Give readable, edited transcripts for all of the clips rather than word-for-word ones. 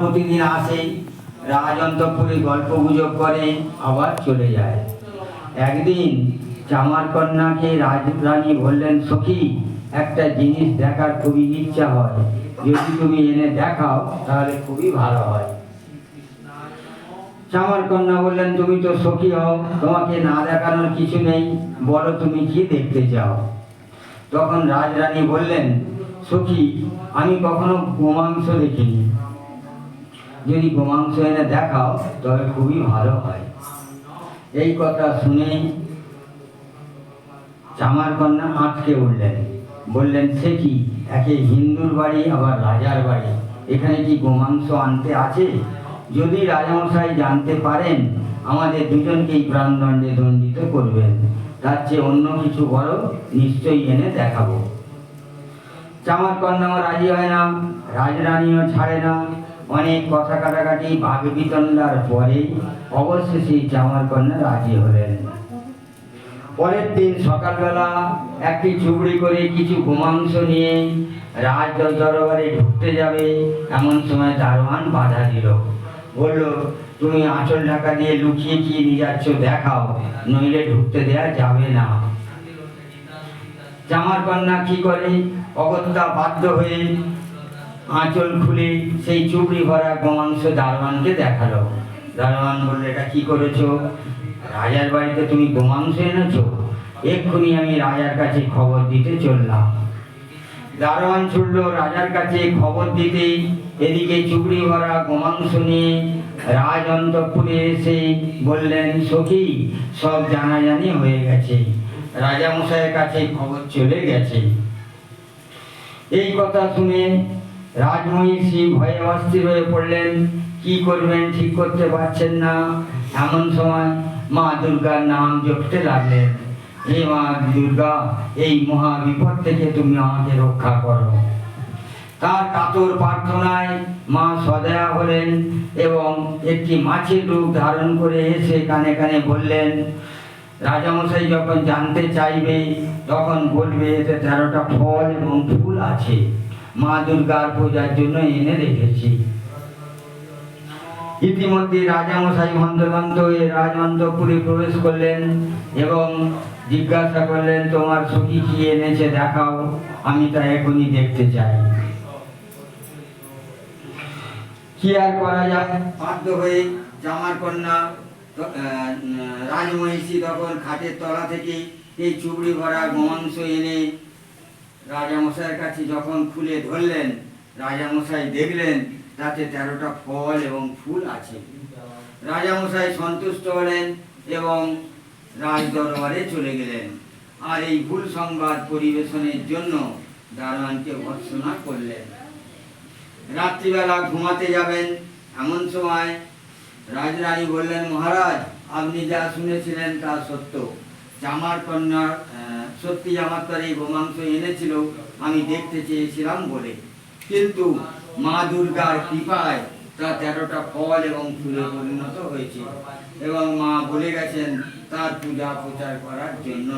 প্রতিদিন আসে, রাজন্তপুরে গল্প গুজব করে, আবার চলে যায়। একদিন চামার কন্যাকে রাজরানী বললেন, সখী, একটা জিনিস দেখার খুবই ইচ্ছা হয়, যদি তুমি এনে দেখাও তাহলে খুবই ভালো হয়। চামার কন্যা বললেন, তুমি তো সখী হও, তোমাকে না দেখানোর কিছু নেই, বলো তুমি কি দেখতে চাও। তখন রাজরানী বললেন, সখী, আমি কখনো গোমাংস দেখিনি, যদি গোমাংস এনে দেখাও তবে খুবই ভালো হয়। এই কথা শুনে চামার কন্যা আটকে উঠলেন, বললেন, সে কি, একে হিন্দুর বাড়ি আবার রাজার বাড়ি, এখানে কি গোমাংস আনতে আছে? যদি রাজামশাই জানতে পারেন আমাদের দুজনকেই প্রাণদণ্ডে দণ্ডিত করবেন, তার চেয়ে অন্য কিছু বড় নিশ্চয়ই এনে দেখাবো। চামার কন্যাও রাজি হয় না, রাজরানীও ছাড়ে না। অনেক কথা কাটাকাটি ভাগ বিতণ্ডার পরে অবশেষে চামার কন্যা রাজি হলেন। পরের দিন সকালবেলা একটি চুবড়ি করে কিছু গোমাংস নিয়ে রাজ দরবারে ঢুকতে যাবে, এমন সময় দারোয়ান বাধা দিল। বলল, তুমি আঁচল ঢাকা দিয়ে লুকিয়ে কি নিয়ে যাচ্ছ দেখাও, নইলে ঢুকতে দেয়া যাবে না। চামার কন্যা কি করে, অগত্যা বাধ্য হয়ে আঁচল খুলে সেই চুবড়ি ভরা গোমাংস দারোয়ানকে দেখালো। দারোয়ান বলল, এটা কি করেছো? রাজার বাড়িতে তুমি গোমাংস এনেছো? এক্ষুনি আমি রাজার কাছে খবর দিতে চললাম। দারোয়ান ছুটল রাজার কাছে খবর দিতে। এদিকে চুবড়ি ভরা গোমাংস নিয়ে রাজ অন্তঃপুরে এসে বললেন, সখী, সব জানাজানি হয়ে গেছে, রাজামশাইয়ের কাছে খবর চলে গেছে। এই কথা শুনে রাজমহিষী ভয়ে অস্থির হয়ে পড়লেন, কি করবেন ঠিক করতে পারছেন না। এমন সময় মা দুর্গার নাম জপতে লাগলেন, হে মা দুর্গা, এই মহা বিপদ থেকে তুমি আমাকে রক্ষা করো। তার কাতর প্রার্থনায় মা সদয়া হলেন এবং একটি মাছের রূপ ধারণ করে এসে কানে কানে বললেন, রাজামশাই যখন জানতে চাইবে তখন বলবে এতে 13টা ফল এবং ফুল আছে, মা দুর্গার পূজার জন্য এনে রেখেছি। ইতিমধ্যে রাজামশাই হন্তদন্ত হয়ে রাজ অন্তঃপুরে প্রবেশ করলেন এবং জিজ্ঞাসা করলেন, তোমার সখী কি এনেছে দেখাও, আমি তা এখনই দেখতে চাই। কি আর করা যায়, বাধ্য হয়ে চামার কন্যা রাজমহিষী তখন খাটের তলা থেকে এই চুবড়ি ভরা গোমাংস এনে রাজামশাইয়ের কাছে যখন খুলে ধরলেন, রাজামশাই দেখলেন তাতে 13টা ফল এবং ফুল আছে। রাজামশাই সন্তুষ্ট হলেন এবং রাজ দরবারে চলে গেলেন, আর এই ভুল সংবাদ পরিবেশনের জন্য দারোয়ানকে ভর্ৎসনা করলেন। রাত্রিবেলা ঘুমাতে যাবেন, এমন সময় রাজরানী বললেন, মহারাজ, আপনি যা শুনেছিলেন তা সত্য। চামার কন্যা সত্যি আমার তার এই গোমাংস এনেছিল, আমি দেখতে চেয়েছিলাম বলে, কিন্তু মা দুর্গার কৃপায় তা 13টা ফল এবং ফুলে পরিণত হয়েছে এবং মা বলে গেছেন তার পূজা প্রচার করার জন্য।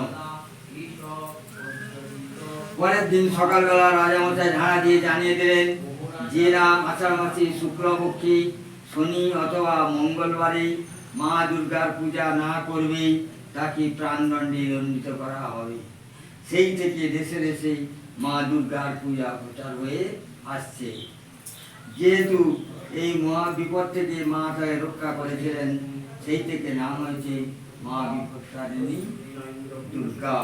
পরের দিন সকালবেলা রাজামশাই ঝাড়া দিয়ে জানিয়ে দিলেন, যে না আষাঢ় মাসে শুক্লপক্ষে শনি অথবা মঙ্গলবারে মা দুর্গার পূজা না করবে তাকে প্রাণদণ্ডে দণ্ডিত করা হবে। সেই থেকে দেশে দেশে মা দুর্গার পূজা প্রচার হয়ে আসছে। যেহেতু এই মহা বিপদ থেকে মা তাকে রক্ষা করেছিলেন, সেই থেকে নাম হয়েছে মা বিপত্তারিণী দুর্গা।